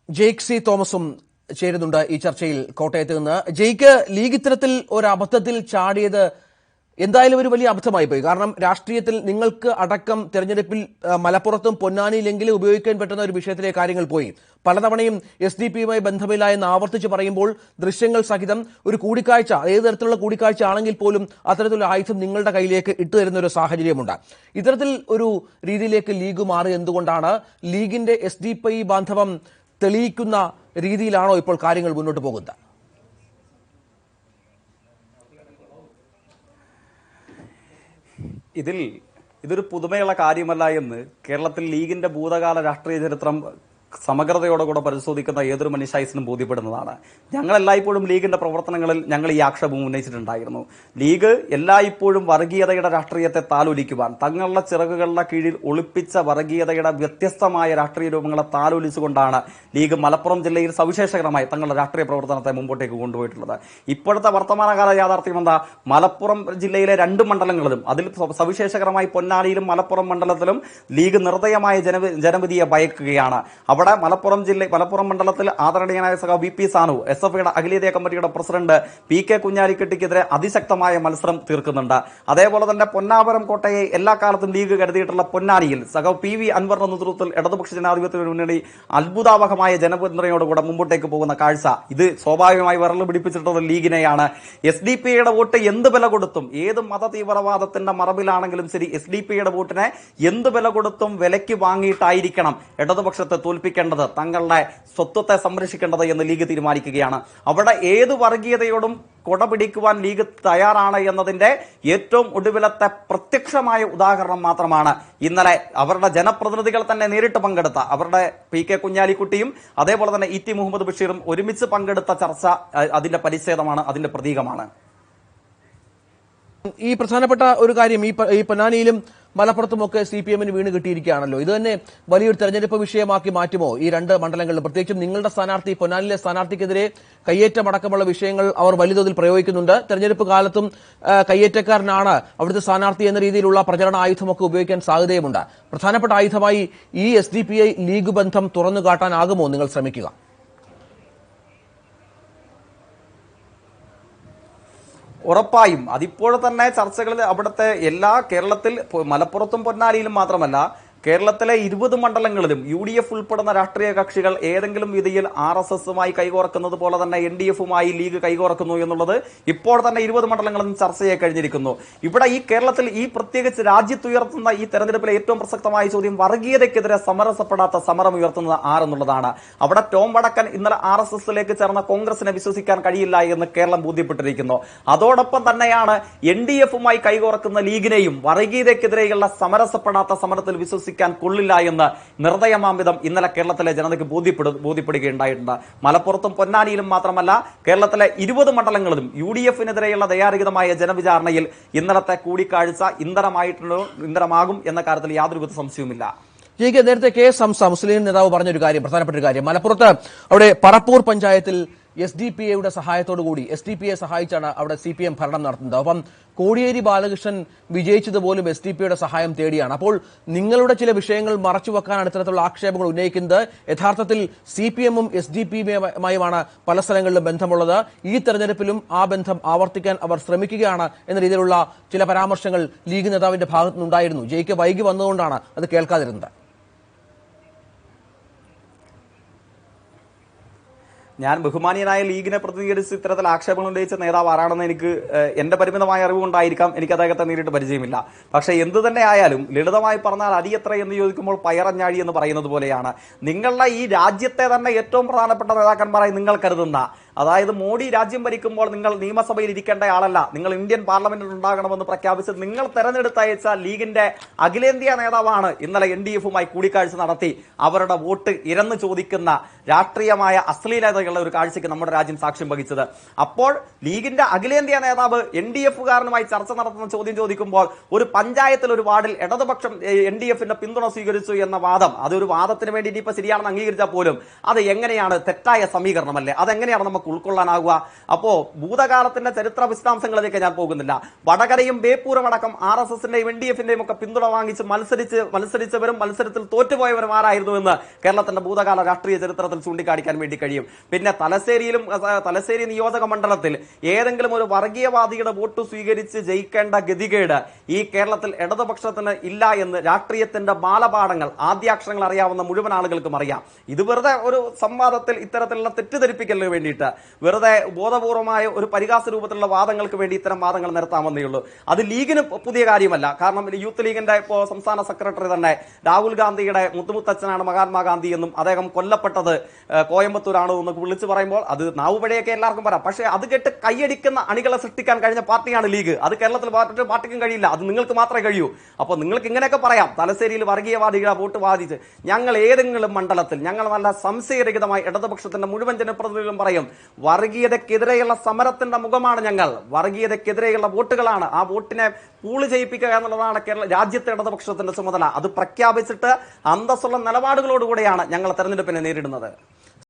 Jake C തോമസും ചേരുന്നുണ്ട് ഈ ചർച്ചയിൽ കോട്ടയത്ത് നിന്ന്. ജെയ്ക്ക്, ലീഗ് ഇത്തരത്തിൽ ഒരു അബദ്ധത്തിൽ ചാടിയത് എന്തായാലും ഒരു വലിയ അബദ്ധമായി പോയി. കാരണം രാഷ്ട്രീയത്തിൽ നിങ്ങൾക്ക് അടക്കം തെരഞ്ഞെടുപ്പിൽ മലപ്പുറത്തും പൊന്നാനിയിലെങ്കിലും ഉപയോഗിക്കാൻ പറ്റുന്ന ഒരു വിഷയത്തിലെ കാര്യങ്ങൾ പോയി. പലതവണയും SDP-യുമായി ബന്ധമില്ല എന്ന് ആവർത്തിച്ച് പറയുമ്പോൾ ദൃശ്യങ്ങൾ സഹിതം ഒരു കൂടിക്കാഴ്ച, ഏത് തരത്തിലുള്ള കൂടിക്കാഴ്ച ആണെങ്കിൽ പോലും അത്തരത്തിലുള്ള ആയുധം നിങ്ങളുടെ കയ്യിലേക്ക് ഇട്ടുതരുന്ന ഒരു സാഹചര്യമുണ്ട്. ഇത്തരത്തിൽ ഒരു രീതിയിലേക്ക് ലീഗ് മാറി എന്തുകൊണ്ടാണ്? ലീഗിന്റെ SDP ബാന്ധവം തെളിയിക്കുന്ന രീതിയിലാണോ ഇപ്പോൾ കാര്യങ്ങൾ മുന്നോട്ട് പോകുന്നത്? ഇതൊരു പുതുമയുള്ള കാര്യമല്ല എന്ന് കേരളത്തിൽ ലീഗിന്റെ ഭൂതകാല രാഷ്ട്രീയ ചരിത്രം സമഗ്രതയോടുകൂടെ പരിശോധിക്കുന്ന ഏതൊരു മനുഷ്യായുസിനും ബോധ്യപ്പെടുന്നതാണ്. ഞങ്ങൾ എല്ലായ്പ്പോഴും ലീഗിന്റെ പ്രവർത്തനങ്ങളിൽ ഞങ്ങൾ ഈ ആക്ഷേപം ഉന്നയിച്ചിട്ടുണ്ടായിരുന്നു. ലീഗ് എല്ലായ്പ്പോഴും വർഗീയതയുടെ രാഷ്ട്രീയത്തെ താലോലിക്കുവാൻ, തങ്ങളുടെ ചിറകുകളുടെ കീഴിൽ ഒളിപ്പിച്ച വർഗീയതയുടെ വ്യത്യസ്തമായ രാഷ്ട്രീയ രൂപങ്ങളെ താലോലിച്ചുകൊണ്ടാണ് ലീഗ് മലപ്പുറം ജില്ലയിൽ സവിശേഷകരമായി തങ്ങളുടെ രാഷ്ട്രീയ പ്രവർത്തനത്തെ മുമ്പോട്ടേക്ക് കൊണ്ടുപോയിട്ടുള്ളത്. ഇപ്പോഴത്തെ വർത്തമാനകാല യാഥാർത്ഥ്യം എന്താ? മലപ്പുറം ജില്ലയിലെ 2 മണ്ഡലങ്ങളിലും, അതിൽ സവിശേഷകരമായി പൊന്നാനിയിലും മലപ്പുറം മണ്ഡലത്തിലും ലീഗ് നിർദ്ദയമായ ജനവിധിയെ ഭയക്കുകയാണ്. അവിടെ മലപ്പുറം മണ്ഡലത്തിൽ ആദരണീയനായ സഖാവ് VP സാനു, SFIയുടെ അഖിലേന്ത്യാ കമ്മിറ്റിയുടെ പ്രസിഡന്റ് PK കുഞ്ഞാലിക്കുട്ടിക്കെതിരെ അതിശക്തമായ മത്സരം തീർക്കുന്നുണ്ട്. അതേപോലെ തന്നെ പൊന്നാപുരം കോട്ടയെ എല്ലാ കാലത്തും ലീഗ് കരുതിയിട്ടുള്ള പൊന്നാനിയിൽ സഖാവ് PV അൻവറിന്റെ നേതൃത്വത്തിൽ ഇടതുപക്ഷ ജനാധിപത്യ മുന്നണി അത്ഭുതാവഹമായ ജനപിന്തുണയോടുകൂടെ മുമ്പോട്ടേക്ക് പോകുന്ന കാഴ്ച, ഇത് സ്വാഭാവികമായി വിരൽ പിടിപ്പിച്ചിട്ടുള്ളത് ലീഗിനെയാണ്. SDP-യുടെ വോട്ട് എന്ത് വില കൊടുത്തും, ഏത് മത തീവ്രവാദത്തിന്റെ മറവിലാണെങ്കിലും ശരി, SDP-യുടെ വോട്ടിനെ എന്ത് വില കൊടുത്തും വിലയ്ക്ക് വാങ്ങിയിട്ടായിരിക്കണം ഇടതുപക്ഷത്തെ തോൽപ്പിക്കേണ്ടത്, തങ്ങളുടെ സ്വത്വത്തെ സംരക്ഷിക്കേണ്ടത് എന്ന് ലീഗ് തീരുമാനിക്കുകയാണ്. അവിടെ ഏത് വർഗീയതയോടും കൊടപിടിക്കുവാൻ ലീഗ് തയ്യാറാണ് എന്നതിന്റെ ഏറ്റവും ഒടുവിലത്തെ പ്രത്യക്ഷമായ ഉദാഹരണം മാത്രമാണ് ഇന്നലെ അവരുടെ ജനപ്രതിനിധികൾ തന്നെ നേരിട്ട് പങ്കെടുത്ത, അവരുടെ PK കുഞ്ഞാലിക്കുട്ടിയും അതേപോലെ തന്നെ ET മുഹമ്മദ് ബഷീറും ഒരുമിച്ച് പങ്കെടുത്ത ചർച്ച അതിന്റെ പരിച്ഛേദമാണ്, അതിന്റെ പ്രതീകമാണ്. ഈ പ്രധാനപ്പെട്ട ഒരു കാര്യം, ഈ പൊന്നാനിയിലും മലപ്പുറത്തുമൊക്കെ CPM-ന് വീണ് കിട്ടിയിരിക്കുകയാണല്ലോ. ഇത് തന്നെ വലിയൊരു തെരഞ്ഞെടുപ്പ് വിഷയമാക്കി മാറ്റുമോ ഈ 2 മണ്ഡലങ്ങളിലും? പ്രത്യേകിച്ചും നിങ്ങളുടെ സ്ഥാനാർത്ഥി, പൊന്നാനിയിലെ സ്ഥാനാർത്ഥിക്കെതിരെ കയ്യേറ്റമടക്കമുള്ള വിഷയങ്ങൾ അവർ വലിയ തോതിൽ പ്രയോഗിക്കുന്നുണ്ട്. തെരഞ്ഞെടുപ്പ് കാലത്തും കയ്യേറ്റക്കാരനാണ് അവിടുത്തെ സ്ഥാനാർത്ഥി എന്ന രീതിയിലുള്ള പ്രചരണ ആയുധമൊക്കെ ഉപയോഗിക്കാൻ സാധ്യതയുമുണ്ട്. പ്രധാനപ്പെട്ട ആയുധമായി ഈ SDP-ഐ ലീഗ് ബന്ധം തുറന്നു കാട്ടാനാകുമോ നിങ്ങൾ ശ്രമിക്കുക? ഉറപ്പായും അതിപ്പോഴെ തന്നെ ചർച്ചകളിൽ അവിടുത്തെ കേരളത്തിൽ മലപ്പുറത്തും പൊന്നാനിയിലും മാത്രമല്ല, കേരളത്തിലെ 20 മണ്ഡലങ്ങളിലും UDF ഉൾപ്പെടുന്ന രാഷ്ട്രീയ കക്ഷികൾ ഏതെങ്കിലും രീതിയിൽ RSS-മായി കൈകോർക്കുന്നത് പോലെ തന്നെ NDF-മായി ലീഗ് കൈകോർക്കുന്നു എന്നുള്ളത് ഇപ്പോൾ തന്നെ 20 മണ്ഡലങ്ങളിലും ചർച്ചയായി കഴിഞ്ഞിരിക്കുന്നു. ഇവിടെ ഈ കേരളത്തിൽ ഈ പ്രത്യേകിച്ച് രാജ്യത്തുയർത്തുന്ന ഈ തെരഞ്ഞെടുപ്പിലെ ഏറ്റവും പ്രസക്തമായ ചോദ്യം, വർഗീയതയ്ക്കെതിരെ സമരസപ്പെടാത്ത സമരം ഉയർത്തുന്നത് ആരെന്നുള്ളതാണ്. അവിടെ ടോം വടക്കൻ ഇന്നലെ RSS-ലേക്ക് ചേർന്ന കോൺഗ്രസിനെ വിശ്വസിക്കാൻ കഴിയില്ല എന്ന് കേരളം ബോധ്യപ്പെട്ടിരിക്കുന്നു. അതോടൊപ്പം തന്നെയാണ് NDF-മായി കൈകോർക്കുന്ന ലീഗിനെയും വർഗീയതയ്ക്കെതിരെയുള്ള സമരസപ്പെടാത്ത സമരത്തിൽ വിശ്വസിക്കാൻ കൊള്ളില്ല എന്ന് നിർദ്ദയമാംവിധം ഇന്നലെ കേരളത്തിലെ ജനതയ്ക്ക് ബോധ്യപ്പെടുകയുണ്ടായിട്ടുണ്ട്. മലപ്പുറത്തും പൊന്നാനിയിലും മാത്രമല്ല, കേരളത്തിലെ 20 മണ്ഡലങ്ങളിലും UDF-നെതിരെയുള്ള ദയാരഹിതമായ ജനവിചാരണയിൽ ഇന്നലത്തെ കൂടിക്കാഴ്ച ഇന്ധനമാകും എന്ന കാര്യത്തിൽ യാതൊരുവിധ സംശയവുമില്ല. നേരത്തെ KS ഹംസ മുസ്ലിം നേതാവ് പറഞ്ഞൊരു കാര്യം, പ്രധാനപ്പെട്ട ഒരു കാര്യം, മലപ്പുറത്ത് അവിടെ പറപ്പൂർ പഞ്ചായത്തിൽ SDP-യുടെ സഹായത്തോടുകൂടി, SDP-യെ സഹായിച്ചാണ് അവിടെ CPM ഭരണം നടത്തുന്നത്. അപ്പം കോടിയേരി ബാലകൃഷ്ണൻ വിജയിച്ചത് പോലും SDP-യുടെ സഹായം തേടിയാണ്. അപ്പോൾ നിങ്ങളുടെ ചില വിഷയങ്ങൾ മറച്ചുവെക്കാനാണ് ഇത്തരത്തിലുള്ള ആക്ഷേപങ്ങൾ ഉന്നയിക്കുന്നത്. യഥാർത്ഥത്തിൽ CPM-ഉം SDP-യുമായുമാണ് പല സ്ഥലങ്ങളിലും ബന്ധമുള്ളത്. ഈ തെരഞ്ഞെടുപ്പിലും ആ ബന്ധം ആവർത്തിക്കാൻ അവർ ശ്രമിക്കുകയാണ് എന്ന രീതിയിലുള്ള ചില പരാമർശങ്ങൾ ലീഗ് നേതാവിന്റെ ഭാഗത്തുനിന്നുണ്ടായിരുന്നു. ജയിക്ക് വൈകി വന്നതുകൊണ്ടാണ് അത് കേൾക്കാതിരുന്നത്. ഞാൻ ബഹുമാനീയനായ ലീഗിനെ പ്രതിനിധീകരിച്ച് ഇത്തരത്തിൽ ആക്ഷേപങ്ങൾ ഉന്നയിച്ച നേതാവ് ആരാണെന്ന് എന്റെ പരിമിതമായ അറിവുകൊണ്ടായിരിക്കാം, എനിക്ക് അദ്ദേഹത്തെ നേരിട്ട് പരിചയമില്ല. പക്ഷേ എന്തു തന്നെ ആയാലും, ലളിതമായി പറഞ്ഞാൽ അരിയത്ര എന്ന് ചോദിക്കുമ്പോൾ പയറഞ്ഞാഴി എന്ന് പറയുന്നത് പോലെയാണ്. നിങ്ങളുടെ ഈ രാജ്യത്തെ തന്നെ ഏറ്റവും പ്രധാനപ്പെട്ട നേതാക്കന്മാരായി നിങ്ങൾ കരുതുന്ന, അതായത് മോഡി രാജ്യം ഭരിക്കുമ്പോൾ നിങ്ങൾ നിയമസഭയിൽ ഇരിക്കേണ്ട ആളല്ല, നിങ്ങൾ ഇന്ത്യൻ പാർലമെന്റിൽ ഉണ്ടാകണമെന്ന് പ്രഖ്യാപിച്ച് നിങ്ങൾ തെരഞ്ഞെടുത്തയച്ച ലീഗിന്റെ അഖിലേന്ത്യാ നേതാവാണ് ഇന്നലെ NDF-മായി കൂടിക്കാഴ്ച നടത്തി അവരുടെ വോട്ട് ഇരന്ന് ചോദിക്കുന്ന രാഷ്ട്രീയമായ അശ്ലീലതയുള്ള ഒരു കാഴ്ചയ്ക്ക് നമ്മുടെ രാജ്യം സാക്ഷ്യം വഹിച്ചത്. അപ്പോൾ ലീഗിന്റെ അഖിലേന്ത്യാ നേതാവ് NDF-കാരനുമായി ചർച്ച നടത്തുന്ന ചോദ്യം ചോദിക്കുമ്പോൾ ഒരു പഞ്ചായത്തിൽ ഒരു വാർഡിൽ ഇടതുപക്ഷം NDF-ന്റെ പിന്തുണ സ്വീകരിച്ചു എന്ന വാദം, അതൊരു വാദത്തിന് വേണ്ടി ഇനിയിപ്പോൾ ശരിയാണെന്ന് അംഗീകരിച്ചാൽ പോലും അത് എങ്ങനെയാണ് തെറ്റായ സമീകരണമല്ലേ? അതെങ്ങനെയാണ് നമുക്ക് അവർക്ക് ഉൾക്കൊള്ളാനാകുക? അപ്പോ ഭൂതകാലത്തിന്റെ ചരിത്ര വിശദാംശങ്ങളിലേക്ക് ഞാൻ പോകുന്നില്ല. വടകരയും ബേപ്പൂരും അടക്കം RSSന്റെയും NDFന്റെയും ഒക്കെ പിന്തുണ വാങ്ങിച്ച് മത്സരിച്ചവരും മത്സരത്തിൽ തോറ്റുപോയവരും ആരായിരുന്നു എന്ന് കേരളത്തിന്റെ ഭൂതകാല രാഷ്ട്രീയ ചരിത്രത്തിൽ ചൂണ്ടിക്കാണിക്കാൻ വേണ്ടി കഴിയും. പിന്നെ തലശ്ശേരി നിയോജക മണ്ഡലത്തിൽ ഏതെങ്കിലും ഒരു വർഗീയവാദിയുടെ വോട്ട് സ്വീകരിച്ച് ജയിക്കേണ്ട ഗതികേട് ഈ കേരളത്തിൽ ഇടതുപക്ഷത്തിന് ഇല്ല എന്ന് രാഷ്ട്രീയത്തിന്റെ ബാലപാഠങ്ങൾ ആദ്യാക്ഷരങ്ങൾ അറിയാവുന്ന മുഴുവൻ ആളുകൾക്കും അറിയാം. ഇത് വെറുതെ ഒരു സംവാദത്തിൽ ഇത്തരത്തിലുള്ള തെറ്റിദ്ധരിപ്പിക്കലിന് വേണ്ടിയിട്ട് വെറുതെ ബോധപൂർവമായ ഒരു പരിഹാസ രൂപത്തിലുള്ള വാദങ്ങൾക്ക് വേണ്ടി ഇത്തരം വാദങ്ങൾ നിരത്താമെന്നേ ഉള്ളൂ. അത് ലീഗിന് പുതിയ കാര്യമല്ല. കാരണം യൂത്ത് ലീഗിന്റെ ഇപ്പോൾ സംസ്ഥാന സെക്രട്ടറി തന്നെ രാഹുൽ ഗാന്ധിയുടെ മുത്തുമുത്തച്ഛനാണ് മഹാത്മാഗാന്ധി എന്നും അദ്ദേഹം കൊല്ലപ്പെട്ടത് കോയമ്പത്തൂരാണോ എന്നൊക്കെ വിളിച്ചു പറയുമ്പോൾ അത് നാവുപഴയൊക്കെ എല്ലാവർക്കും പറയാം. പക്ഷേ അത് കേട്ട് കൈയടിക്കുന്ന അണികളെ സൃഷ്ടിക്കാൻ കഴിഞ്ഞ പാർട്ടിയാണ് ലീഗ്. അത് കേരളത്തിൽ മറ്റൊരു പാർട്ടിക്കും കഴിയില്ല. അത് നിങ്ങൾക്ക് മാത്രമേ കഴിയൂ. അപ്പോൾ നിങ്ങൾക്ക് ഇങ്ങനെയൊക്കെ പറയാം, തലശ്ശേരിയിൽ വർഗീയവാദികളെ വോട്ട് വാദിച്ച്. ഞങ്ങൾ ഏതെങ്കിലും മണ്ഡലത്തിൽ ഞങ്ങൾ നല്ല സംശയരഹിതമായി ഇടതുപക്ഷത്തിന്റെ മുഴുവൻ ജനപ്രതിനിധികളും പറയും, വർഗീയതയ്ക്കെതിരെയുള്ള സമരത്തിന്റെ മുഖമാണ് ഞങ്ങൾ. വർഗീയതയ്ക്കെതിരെയുള്ള വോട്ടുകളാണ്. ആ വോട്ടിനെ പൂള് ചെയ്യിപ്പിക്കുക എന്നുള്ളതാണ് രാജ്യത്തെ ഇടതുപക്ഷത്തിന്റെ ചുമതല. അത് പ്രഖ്യാപിച്ചിട്ട് അന്തസ്സുള്ള നിലപാടുകളോടുകൂടെയാണ് ഞങ്ങൾ തെരഞ്ഞെടുപ്പിനെ നേരിടുന്നത്.